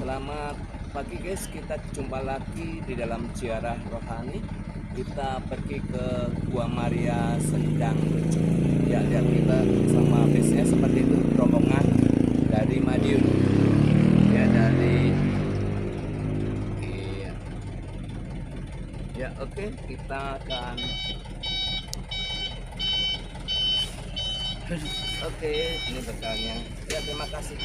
Selamat pagi guys, kita jumpa lagi di dalam ziarah rohani. Kita pergi ke Gua Maria Sendang Rejo. Ya, lihat kita sama bisnya seperti itu, rombongan dari Madiun. Ya, oke, kita akan oke, ini bekalnya. Ya, terima kasih.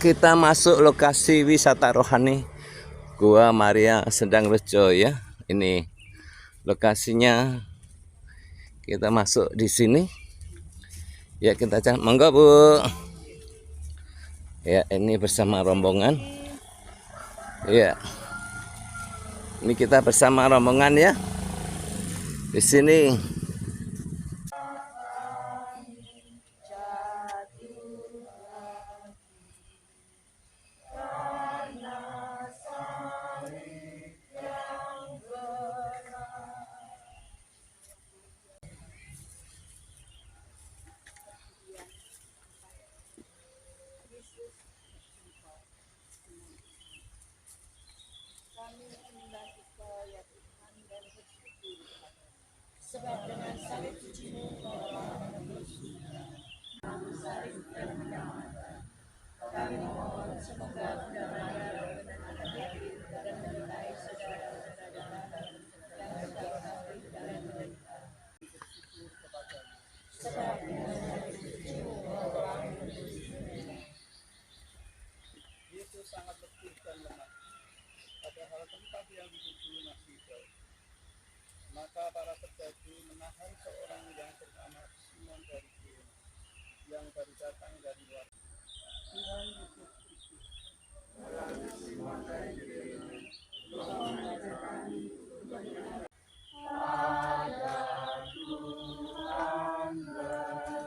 Kita masuk lokasi wisata rohani Gua Maria Sendang Rejo ya. Ini lokasinya. Kita masuk di sini. Ya, kita cari. Monggo, Bu. Ya, ini bersama rombongan. Ya. Ini kita bersama rombongan ya. Di sini. Sebab dengan salib suci-Mu Kau telah menebus salib dan menyelamatkan. Kami mohon semoga Bunda Maria menghadapi dan menyertai saudara-saudara yang sedang sakit dan menderita. Sebab dengan salib suci-Mu Kau telah menebus dunia. Yesus sangat letih dan lemah, padahal tempat yang dituju masih jauh. Maka para penjaga menahan seorang yang bernama Simon dari Kirene, yang baru datang dari luar. Tuhan Yesus Kristus, Simon dari Kirene, tolong ajar kami untuk mengenal. Ada Tuhan berkenan.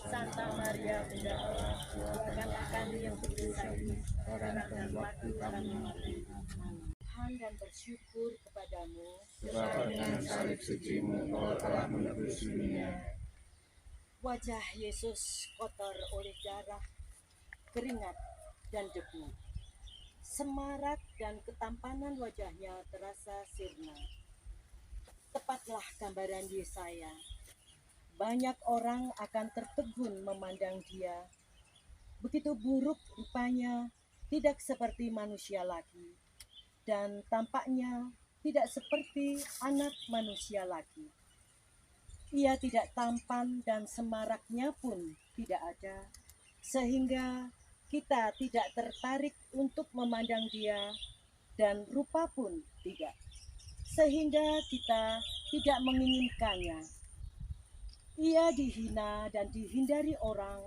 Santa Maria Bunda Allah, doakanlah kami yang berdosa ini sekarang dan waktu kami mati. Tuhan dan bersyukur kepadamu, Sebab dengan salib suci-Mu Kau telah menebus dunia. wajah Yesus kotor oleh darah, keringat, dan debu. Semarak dan ketampanan wajahnya terasa sirna. Tepatlah gambaran Yesaya. Banyak orang akan tertegun memandang dia. Begitu buruk rupanya, tidak seperti manusia lagi, dan tampaknya tidak seperti anak manusia lagi. Ia tidak tampan dan semaraknya pun tidak ada, sehingga kita tidak tertarik untuk memandang dia, dan rupa pun tidak, sehingga kita tidak menginginkannya. Ia dihina dan dihindari orang,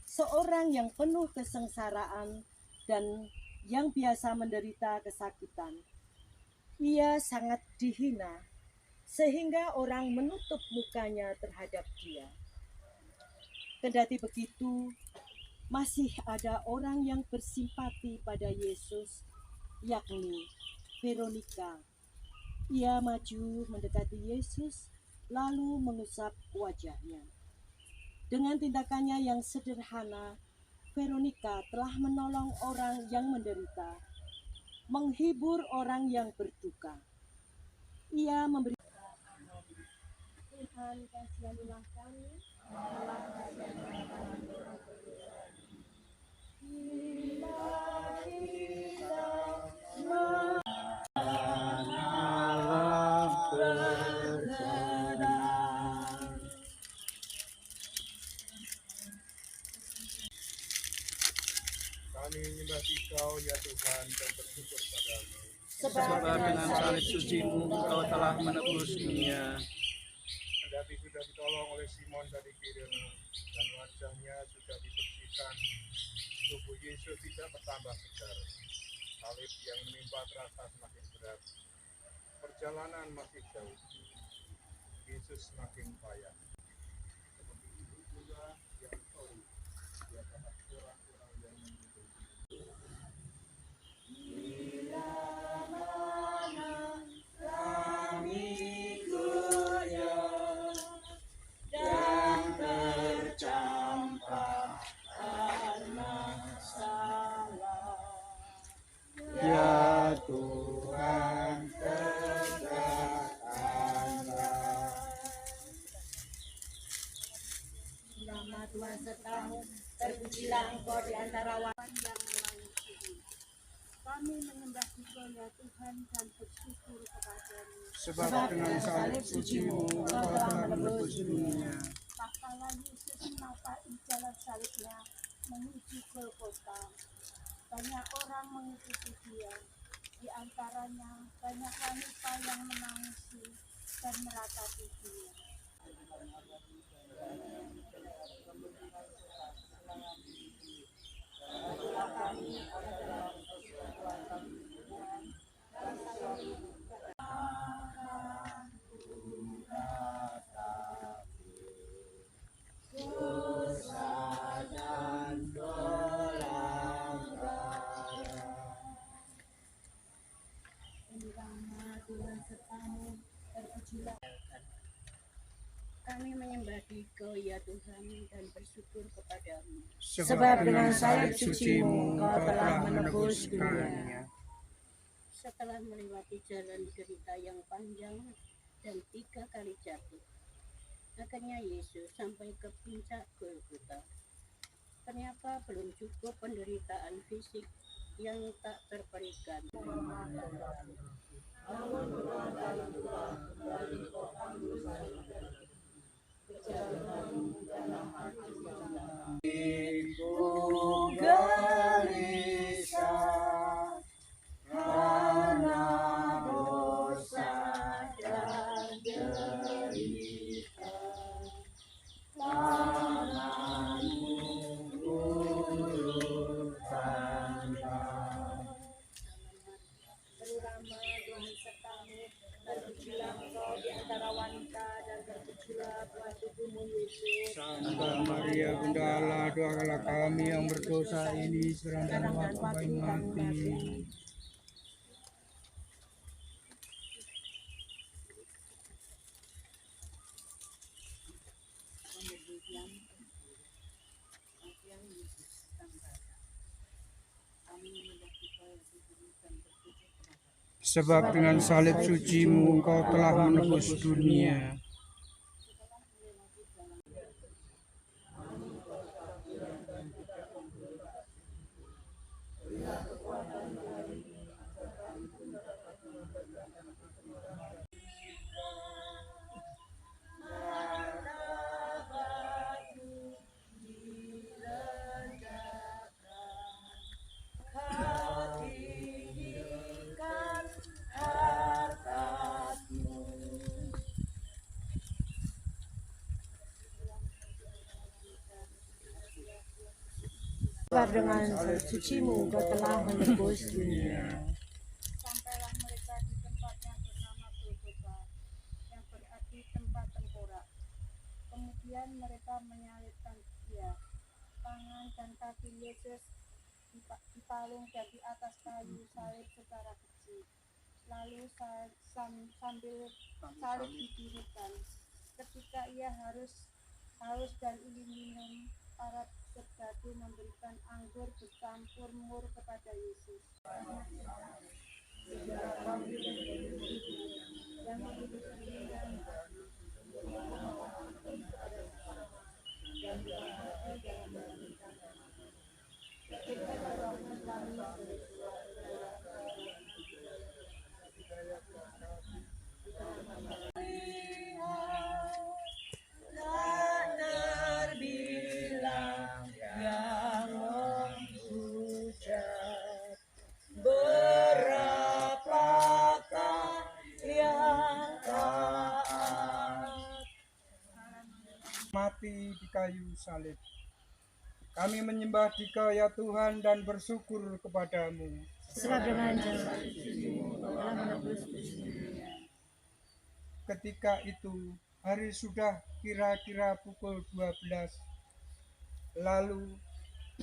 seorang yang penuh kesengsaraan dan yang biasa menderita kesakitan. Ia sangat dihina, sehingga orang menutup mukanya terhadap dia. Kendati begitu, masih ada orang yang bersimpati pada Yesus, yakni Veronika. Ia maju mendekati Yesus, lalu mengusap wajahnya. Dengan tindakannya yang sederhana, Veronika telah menolong orang yang menderita, menghibur orang yang berduka. Ia memberi Tuhan, kasihanilah kami. Allah kasihanilah kami. Bila kita Kami menyembah Engkau ya Tuhan dan bersyukur padamu. sebab Dengan salib suci-Mu Engkau telah menebus dunia. Kendati sudah ditolong oleh Simon dari Kirene dan wajahnya sudah dibersihkan, tubuh Yesus tidak bertambah segar. Salib yang menimpa terasa semakin berat. perjalanan masih jauh, Yesus makin payah. Seperti itu juga yang sorry, dia dapat orang-orang yang membutuhkan. Ya Tuhan, tegakkanlah. Nama Tuhan sertamu, terpujilah Engkau di antara wan yang mengasihi. Kami menyembah Engkau ya Tuhan dan bersyukur kepadamu. Sebab dengan salib suci-Mu Engkau telah menebus dunia. Tatkala Yesus menapai jalan salibnya menuju Golgota, banyak orang mengikuti dia. Di antaranya banyak wanita yang menangisi dan meratapi dia. Tuhan sertamu, terpujilah. Kami menyembah Engkau ya Tuhan dan bersyukur kepadamu. Sebab dengan salib suci-Mu Engkau telah menebus dunia. Setelah melewati jalan derita yang panjang dan 3 kali jatuh, akhirnya Yesus sampai ke puncak Golgota. Ternyata belum cukup penderitaan fisik yang tak terperikan. Gelisah karena dosa dan derita, tanganmu ulurkanlah. Terutama Tuhan sertamu, terpujilah Engkau di antara wanita dan terpujilah buah tubuhmu Yesus. Santa Maria Bunda Allah, doakanlah kami yang berdosa ini sekarang dan waktu kami mati. Sebab dengan salib suci-Mu Engkau telah menebus dunia. Sebab dengan salib suci-Mu Engkau telah menebus dunia. Sampailah mereka di tempat yang bernama Golgota, yang berarti tempat tengkorak. Kemudian mereka menyalibkan dia. Tangan dan kaki Yesus dipalung dan di atas kayu salib secara kecil. Lalu sambil salib didirikan. Ketika ia haus dan ingin minum, para serdadu memberikan anggur bercampur mur kepada Yesus. Mati di kayu salib. Kami menyembah Dikau ya Tuhan dan bersyukur kepadamu. Sebab dengan jalan suci-Mu telah menebus dunia. ketika itu hari sudah kira-kira pukul 12. Lalu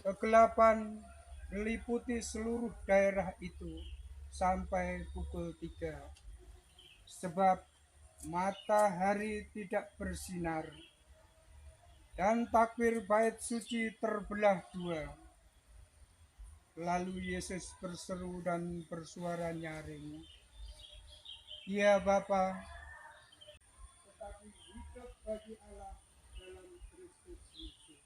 kegelapan meliputi seluruh daerah itu sampai pukul 3. Sebab matahari tidak bersinar dan takwir bait suci terbelah 2. Lalu Yesus berseru dan bersuara nyaring, "Ya Bapa, tetapi hidup bagi Allah dalam Kristus Yesus."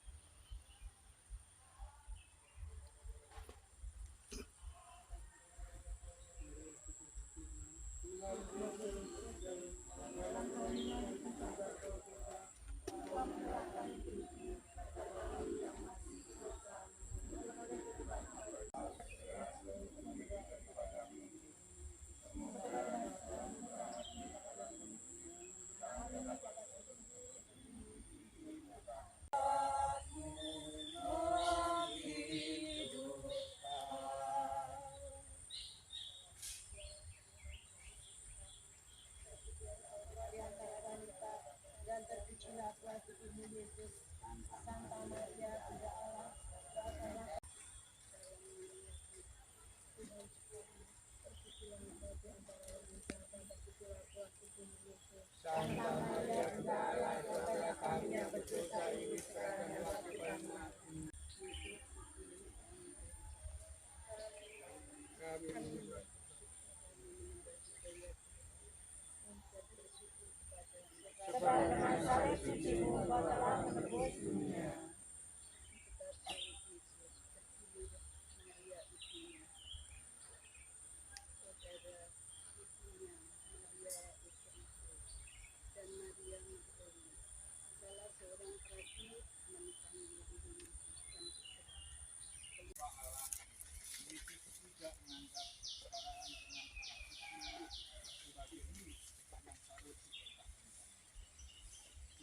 Di antara wanita dan terpujilah Tuhan Ibu Yesus, Santa Maria, Bunda Allah, doakanlah Santa Maria, Bunda Allah, doakanlah kami yang berdosa ini sekarang dan waktu kami mati. Amin. sebab dengan salib sucimu Engkau telah menebus dunia.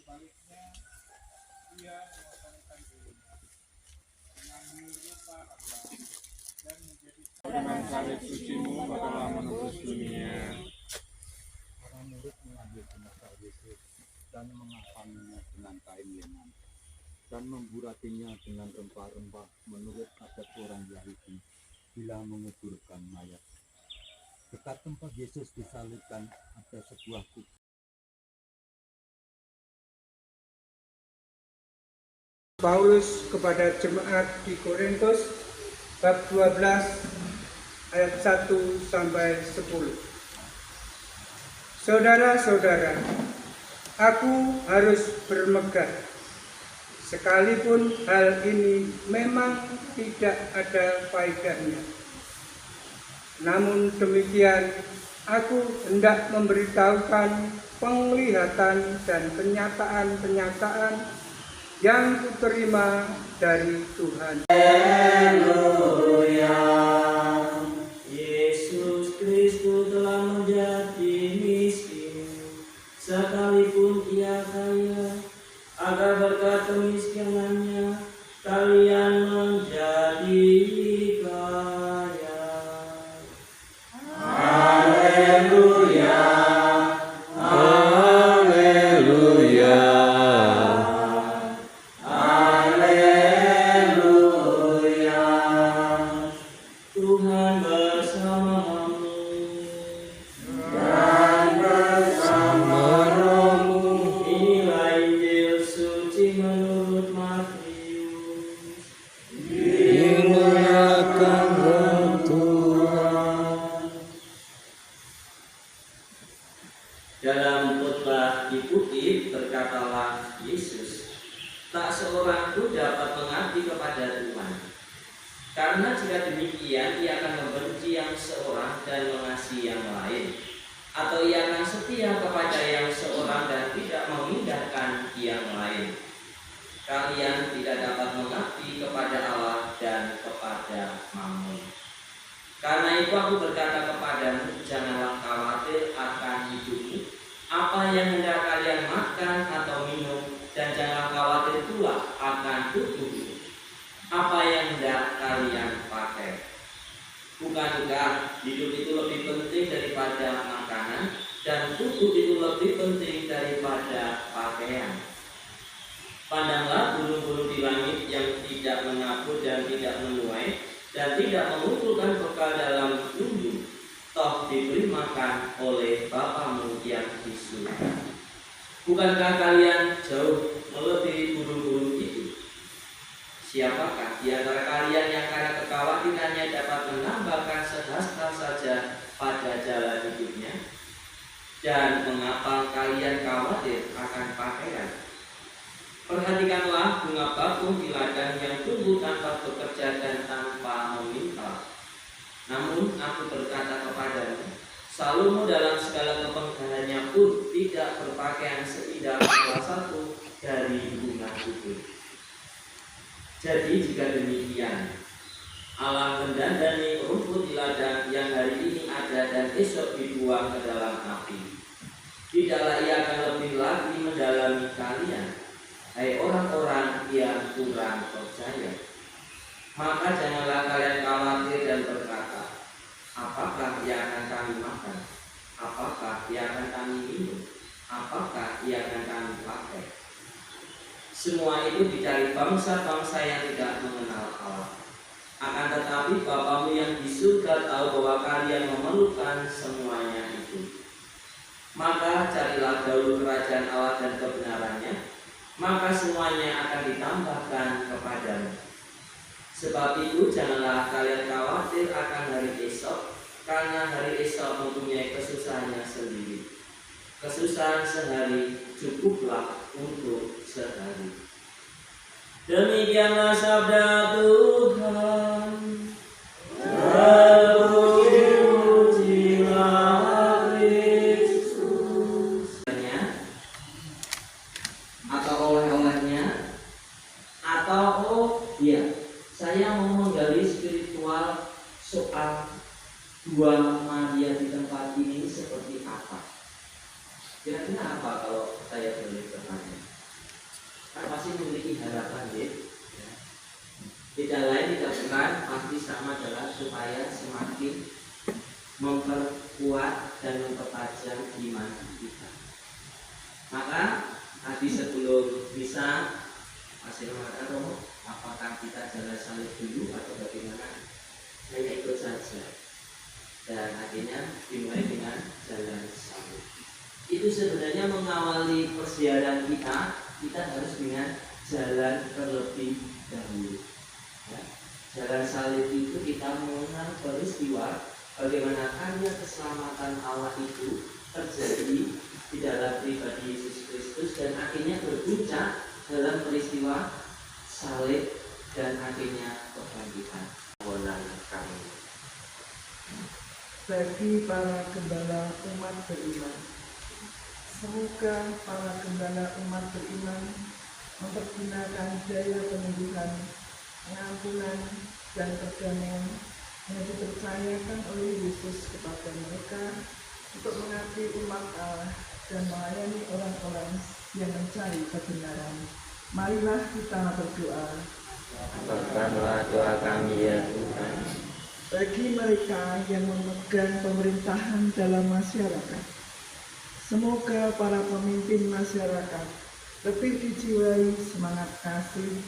Sebaliknya, dia mengosongkan dirinya dengan menyerupa Allah dan menjadi Dengan salib sucimu Engkau telah menebus dunia. Para murid mengambil jenazah Yesus dan mengapannya dengan kain lenan dan memburatinya dengan rempah-rempah menurut adat orang Yahudi bila menguburkan mayat. Dekat tempat Yesus disalibkan ada sebuah kubur. Paulus kepada jemaat di Korintus bab 12 ayat 1 sampai 10. Saudara-saudara, aku harus bermegah sekalipun hal ini memang tidak ada faedahnya. Namun demikian, aku hendak memberitahukan penglihatan dan penyataan-penyataan yang kuterima dari Tuhan. Haleluya. Yesus Kristus telah menjadi miskin, sekalipun ia kaya, agar berkat kemiskinannya kalian menjadi kaya. Haleluya. Haleluya. Haleluya. Tuhan bersamamu dan bersama rohmu. Inilah Injil suci menurut Matius. Dimuliakan Roh Tuhan. Dalam khotbah dikutip berkatalah Yesus, tak seorang pun dapat mengabdi kepada Tuhan. Karena jika demikian, ia akan membenci yang seorang dan mengasihi yang lain, atau ia akan setia kepada yang seorang dan tidak memindahkan yang lain. Kalian tidak dapat mengabdi kepada Allah dan kepada Mammon. Karena itu aku berkata kepadamu, janganlah khawatir akan hidupmu, apa yang hendak kalian makan atau minum, dan janganlah khawatir pula akan tubuhmu, apa yang hendak kalian pakai. Bukankah hidup itu lebih penting daripada makanan, dan tubuh itu lebih penting daripada pakaian. Pandanglah burung-burung di langit yang tidak menyapu dan tidak menuai dan tidak mengumpulkan bekal dalam gundul, toh diberi makan oleh Bapamu yang di surga. Bukankah kalian jauh melebihi burung-burung itu? Siapakah di antara kalian yang karena kekhawatirannya dapat menambahkan sehasta saja pada jalan hidupnya? Dan mengapa kalian khawatir akan pakaian? Perhatikanlah bunga bakung di ladang yang tumbuh tanpa bekerja dan tanpa meminta. Namun aku berkata kepadamu, Salomo dalam segala kemegahannya pun tidak berpakaian seindah salah satu dari bunga itu. Jadi jika demikian, Allah mendandani rumput di ladang yang hari ini ada dan esok dibuang ke dalam api. Tidaklah ia akan lebih lagi mendalami kalian, hai orang-orang yang kurang percaya. Maka janganlah kalian khawatir dan berkata, apakah yang akan kami makan? Apakah yang akan kami minum? Apakah yang akan kami pakai? Semua itu dicari bangsa-bangsa yang tidak mengenal Allah. Akan tetapi Bapamu yang di surga tahu bahwa kalian memerlukan semuanya itu. Maka carilah dahulu kerajaan Allah dan kebenarannya, maka semuanya akan ditambahkan kepadamu. Sebab itu janganlah kalian khawatir akan hari esok, karena hari esok mempunyai kesusahannya sendiri. Kesusahan sehari cukuplah untuk sehari. Demikianlah sabda Tuhan. Terpujilah Kristus. Atau oleh-olehnya, atau saya mau menggali spiritual soal dua Maria di tempat ini seperti apa. Kira-kira apa kalau saya boleh bertanya? Kan pasti memiliki harapan, ya. Tidak lain tidak bukan pasti sama adalah supaya semakin memperkuat dan mempertajam iman kita. Maka tadi sebelum bisa masih mengatakan Romo, apakah kita jalan salib dulu atau bagaimana? Saya ikut saja. Dan akhirnya dimulai dengan jalan salib. Itu sebenarnya mengawali persiapan kita harus dengan jalan terlebih dahulu. Ya. Jalan salib itu kita mengenal peristiwa bagaimana karya keselamatan Allah itu terjadi di dalam pribadi Yesus Kristus dan akhirnya berpuncak dalam peristiwa salib dan akhirnya kebangkitan. Kami. Bagi para gembala umat beriman, semoga para gembala umat beriman mempergunakan daya penyembuhan, pengampunan, dan perdamaian yang dipercayakan oleh Yesus kepada mereka untuk mengabdi umat Allah dan melayani orang-orang yang mencari kebenaran. Marilah kita berdoa. Berkatlah doa kami ya Tuhan. Bagi mereka yang memegang pemerintahan dalam masyarakat, semoga para pemimpin masyarakat lebih dijiwai semangat kasih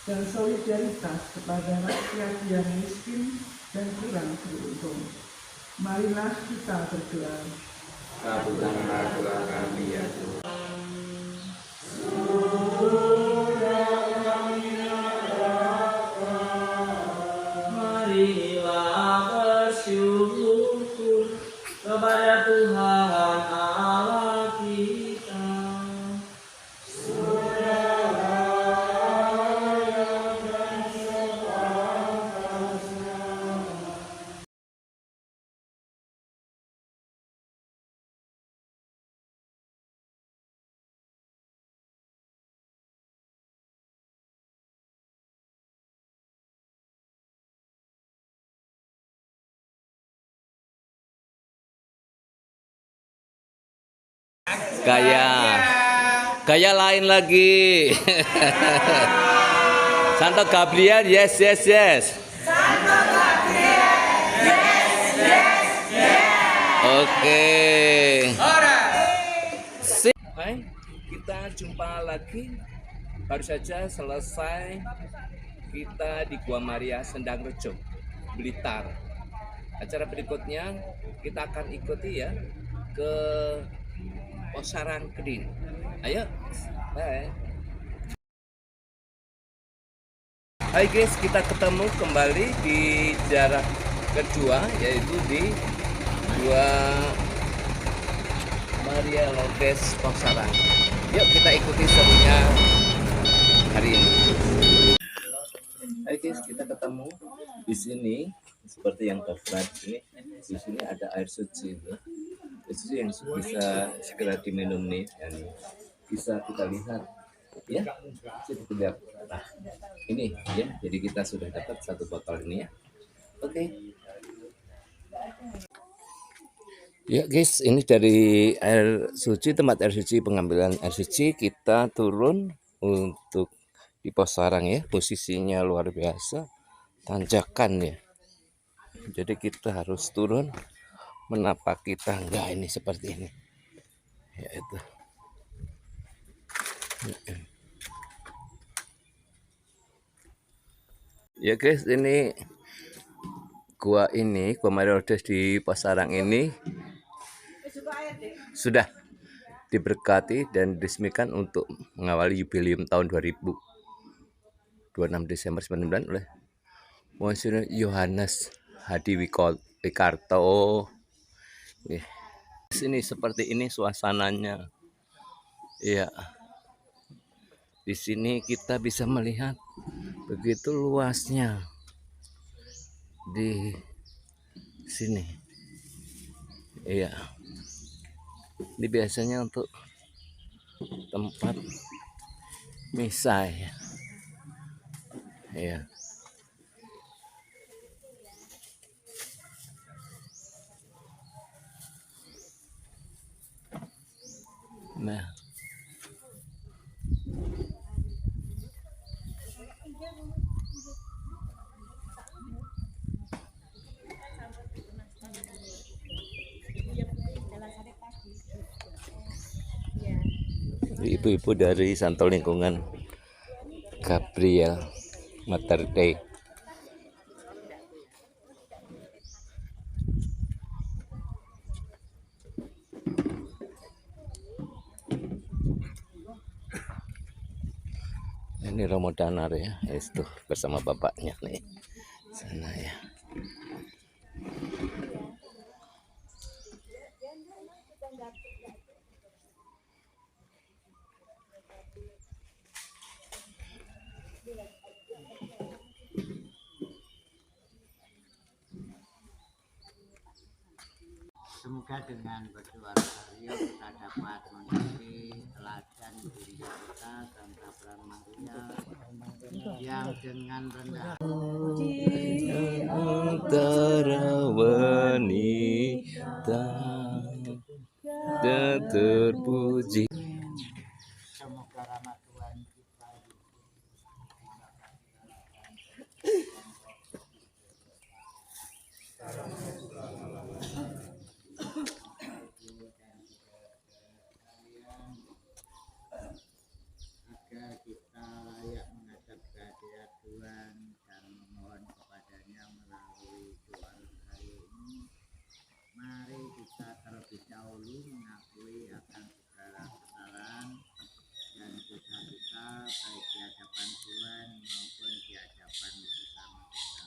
dan solidaritas kepada rakyat yang miskin dan kurang beruntung. Marilah kita berdoa. Kabulkanlah doa kami ya Tuhan. Marilah bersyukur kepada Tuhan Allah kita. Gaya lain lagi. Santo Gabriel, yes. Santo Gabriel, yes. Oke. kita jumpa lagi. Baru saja selesai kita di Gua Maria Sendang Rejo, Blitar. Acara berikutnya kita akan ikuti ya ke Posaran Kedin. Ayo, bye. Hai guys, kita ketemu kembali di jarak kedua, yaitu di Gua Maria Lourdes Posaran. Yuk kita ikuti serunya hari ini. Hai guys, kita ketemu di sini seperti yang terlihat ini. Di sini ada air suci, air suci yang bisa segera diminum nih, dan bisa kita lihat ya. Kita lihat. Nah, ini ya. Jadi kita sudah dapat satu botol ini ya. Oke. Ya guys, ini dari air suci, tempat air suci, pengambilan air suci. Kita turun untuk di Posarang ya. Posisinya luar biasa, tanjakan ya. Jadi kita harus turun menapaki tangga ini seperti ini. Ya itu. Ya guys, ini Gua Maria Lourdes di Posarang ini sudah diberkati dan diresmikan untuk mengawali jubileum tahun 2026 Desember 99 oleh Monsignor Yohanes Hadi Wikarto. Sini seperti ini suasananya. Iya. Di sini kita bisa melihat begitu luasnya di sini. Iya. Ini biasanya untuk tempat misa ya. Iya. Nah. Ibu-ibu dari Santo Lingkungan Gabriel Mater Dei. Ini Romo Danar ya, itu bersama bapaknya nih sana ya. Semoga dengan berdoa rosario kita dapat mengikuti teladan Bunda kita Santa Peran Maria yang dengan rendah Di antara wanita dan terpuji. semoga rahmat Tuhan kita agar kita layak menghadap kehadirat Tuhan dan memohon kepadanya melalui doa rosario ini. Mari kita terlebih dahulu mengakui akan segala kesalahan dan dosa kita baik di hadapan Tuhan maupun di hadapan sesama kita.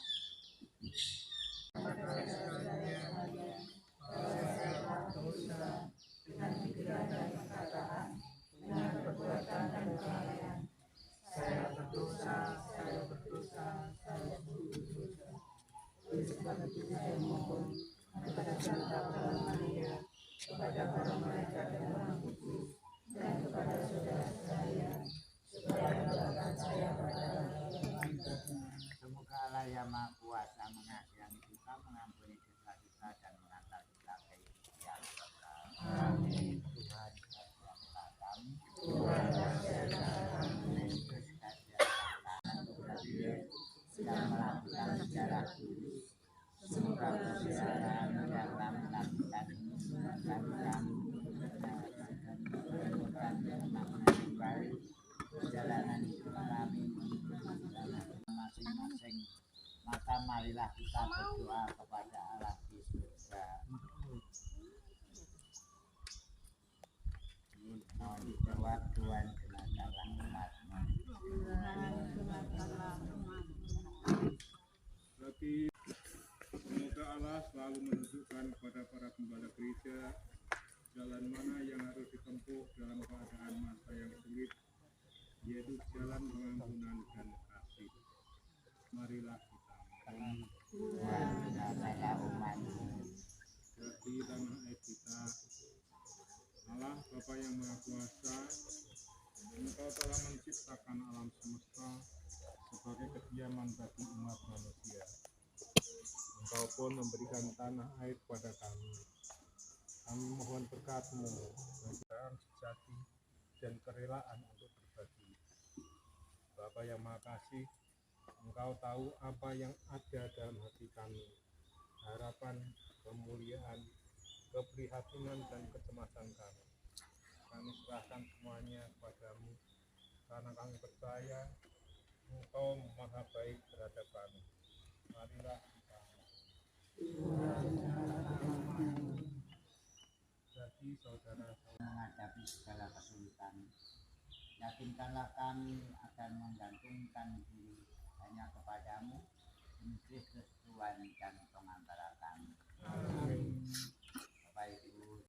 Semoga Allah yang Maha Kuasa mengasihani kita, mengampuni dosa kita dan mengantar kita ke hidup yang kekal. Amin. Tuhan kasihanlah kami. Tuhan kasihanlah kami. Kristus kasihanlah kami. Yang melakukan sejarah dulu. Semoga kesehatan dalam melakukan dan kami menemukan yang marilah kita berdoa kepada Allah di surga. Mohon dijawab Tuhan dengarkanlah umat-Mu. Berarti semoga Allah selalu menunjukkan kepada para gembala gereja jalan mana yang harus ditempuh dalam keadaan masa yang sulit, yaitu jalan pengampunan dan kasih. Marilah kita Tuhan dengarkanlah umat-Mu. bagi tanah air kita. Allah Bapa yang Maha Kuasa, Engkau telah menciptakan alam semesta sebagai kediaman bagi umat manusia. Engkau pun memberikan tanah air kepada kami. Kami mohon berkat-Mu, kebenaran sejati dan kerelaan untuk berbagi. Bapa yang Maha Kasih, Engkau tahu apa yang ada dalam hati kami, harapan, kemuliaan, keprihatinan dan kecemasan kami. Kami serahkan semuanya kepadamu, karena kami percaya Engkau Maha baik terhadap kami. Marilah kita bagi saudara-saudara Menghadapi segala kesulitan, yakinkanlah kami akan menggantungkan diri hanya kepadamu, demi Kristus Tuhan dan pengantara kami. Bapak Ibu,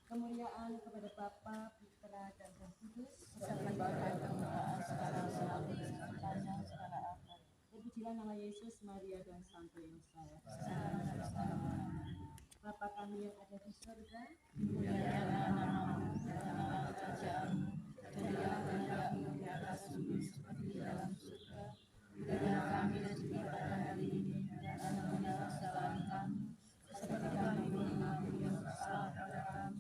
kemuliaan kepada Bapa, Putra, dan Roh Kudus, seperti pada sekarang selalu dan segala abad. Terpujilah nama Yesus, Maria, dan Santo Yosef. Bapa kami yang ada di surga, dimuliakanlah namamu, datanglah kerajaanmu, jadilah kehendakmu di atas bumi seperti di dalam surga. Berikanlah kami rezeki pada hari ini, dan ampunilah kesalahan kami, seperti kami mengampuni yang bersalah kepada kami.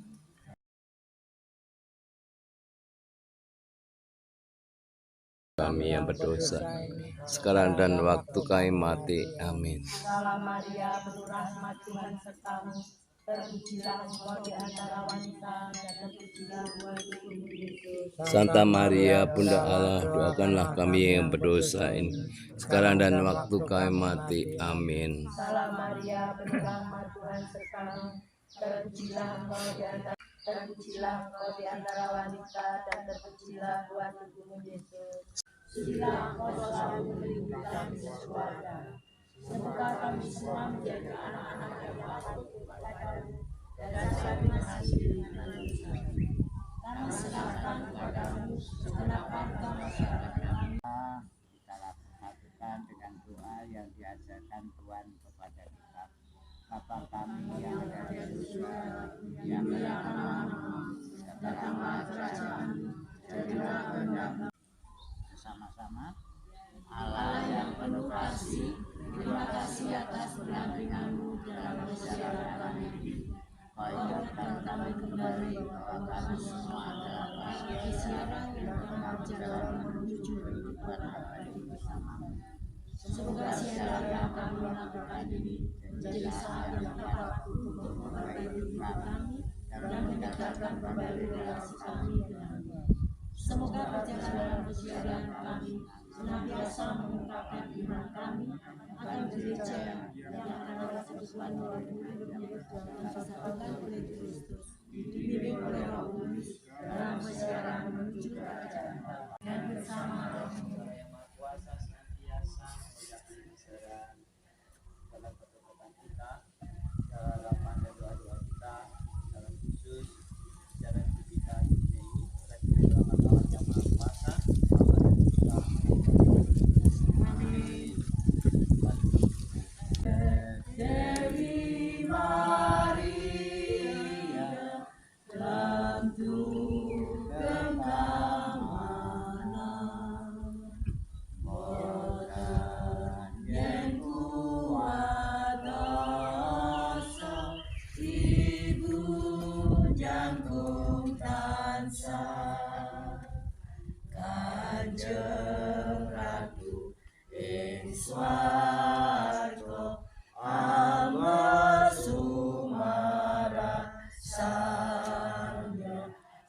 Kami yang berdosa, sekarang dan waktu kami mati. Amin. Salam Maria, penuh rahmat, Tuhan sertamu. Terpujilah engkau di antara wanita, dan terpujilah buah tubuhmu Yesus. Santa Maria, Bunda Allah, doakanlah kami yang berdosa ini, sekarang dan waktu kami mati. Amin. Salam Maria, penuh rahmat, Tuhan sertamu. Terpujilah engkau di antara wanita, dan terpujilah buah tubuhmu Yesus. Sucilah engkau selalu melindungi kami sekeluarga. Semoga kami semua menjadi anak-anak yang taat kepadamu dan saling mengasihi dengan manusia. Kami serahkan kepadamu segenap harta masyarakat kami. kita lakukan dengan doa yang diajarkan Tuhan kepada kita. Bapa kami yang ada di surga, dimuliakanlah namamu, datanglah kerajaanmu, jadilah kehendakmu. Bersama-sama, Allah yang penuh kasih, terima kasih atas pendampinganmu dalam perjalanan kami ini. Kau ingatkan kami kembali bahwa kami semua adalah bagian siaran yang tengah berjalan menuju kehidupan abadi bersamamu. Semoga siaran yang kami lakukan ini menjadi saat yang tepat untuk memperbaiki hidup kami dan meningkatkan kembali relasi kami denganmu. Semoga perjalanan persiaran kami senantiasa mengungkapkan iman kami akan gereja yang akan bersekutuan hidup dan disatukan oleh Kristus, dibimbing oleh Roh Kudus dalam persiaran menuju kerajaan Allah dan bersama Roh-Mu yang Maha Kuasa senantiasa menjaga kesadaran dalam pertobatan kita, dalam lapang dan doa-doa kita, dalam khusus jalan hidup kita di dunia ini. Oleh Allah yang Maha Kuasa, Bapa dan Putra, Amin. Dari Maria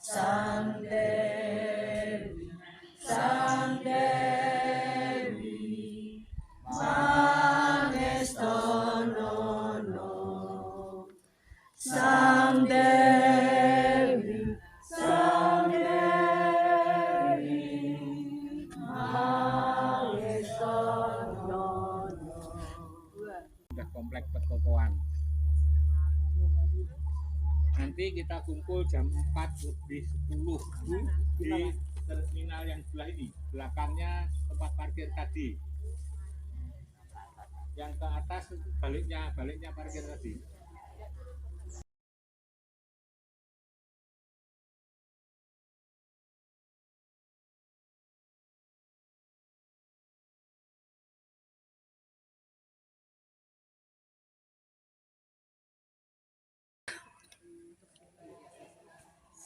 Sang Dewi, Sang Dewi, Mangestonono, Sang Dewi, Sang Dewi, Mangestonono. Sudah komplek pertokoan. Nanti kita kumpul jam 4:10 di terminal yang sebelah ini. Belakangnya tempat parkir tadi. Yang ke atas baliknya parkir tadi.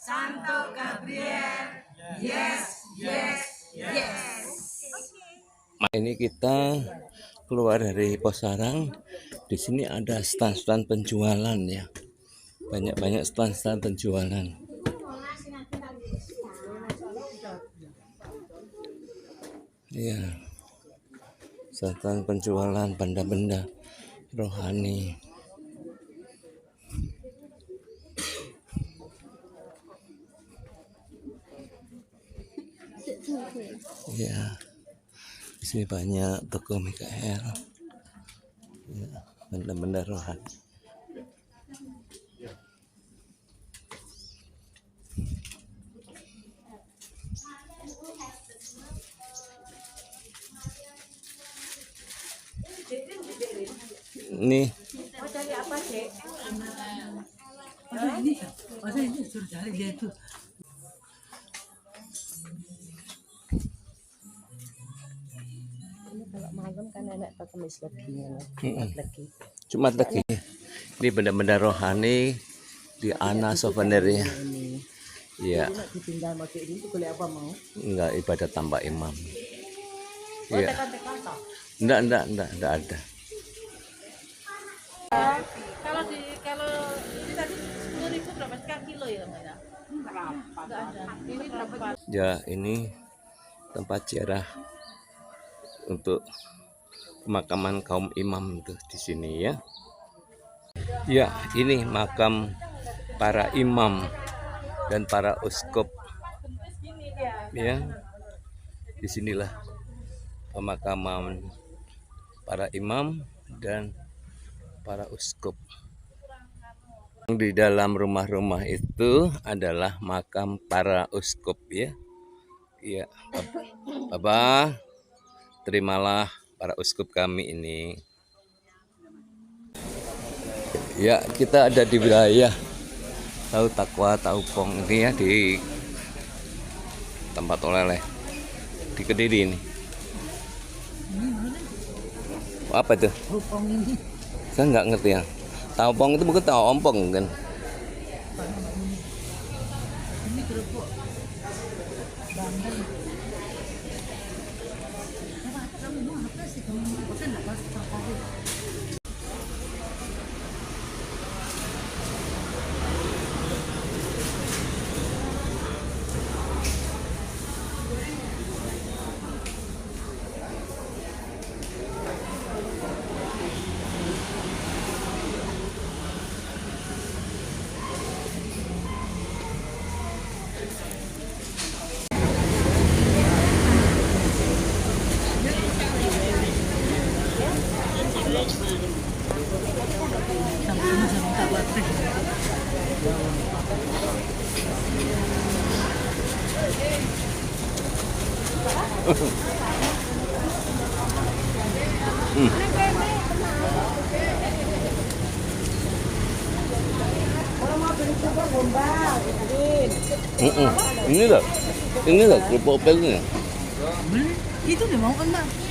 Santo Gabriel, yes, yes, yes. Ini kita keluar dari pos sarang. Di sini ada stand-stand penjualan ya. Banyak-banyak stand-stand penjualan. Iya. Stand-stand penjualan benda-benda rohani. Ya, di sini banyak toko Mikael, ya, benda-benda rohani. Nih. Mau cari apa sih? Ini suruh cari dia itu. Kalau malam kan anak Kamis lagi, Jumat lagi. Ini benda-benda rohani di Ana souvenirnya. Iya. Ditinggal pakai ini boleh apa mau? Enggak ibadat tanpa imam. Iya. Enggak ada. Kalau ini tadi 10.000 berapa kilo ya Mbak ya? Enggak ada. Ini berapa? Ya, ini tempat ziarah untuk pemakaman kaum imam tuh di sini ya. Ya, ini makam para imam dan para uskup. Ya. Disinilah pemakaman para imam dan para uskup. Di dalam rumah-rumah itu adalah makam para uskup ya. Iya, Bapak, terimalah para uskup kami ini. Ya, kita ada di wilayah Tahu Takwa Tahu Pong ini ya, di tempat oleh-oleh di Kediri ini. Apa itu? Rupong ini. Saya nggak ngerti ya. Tahu Pong itu bukan tahu ompong kan? Ini kerupuk bandeng. Kamu mau apa sih? Kamu mau makan apa? Tertarik. Ini loh kerupuk pelnya. Itu dia mau kan Mbak?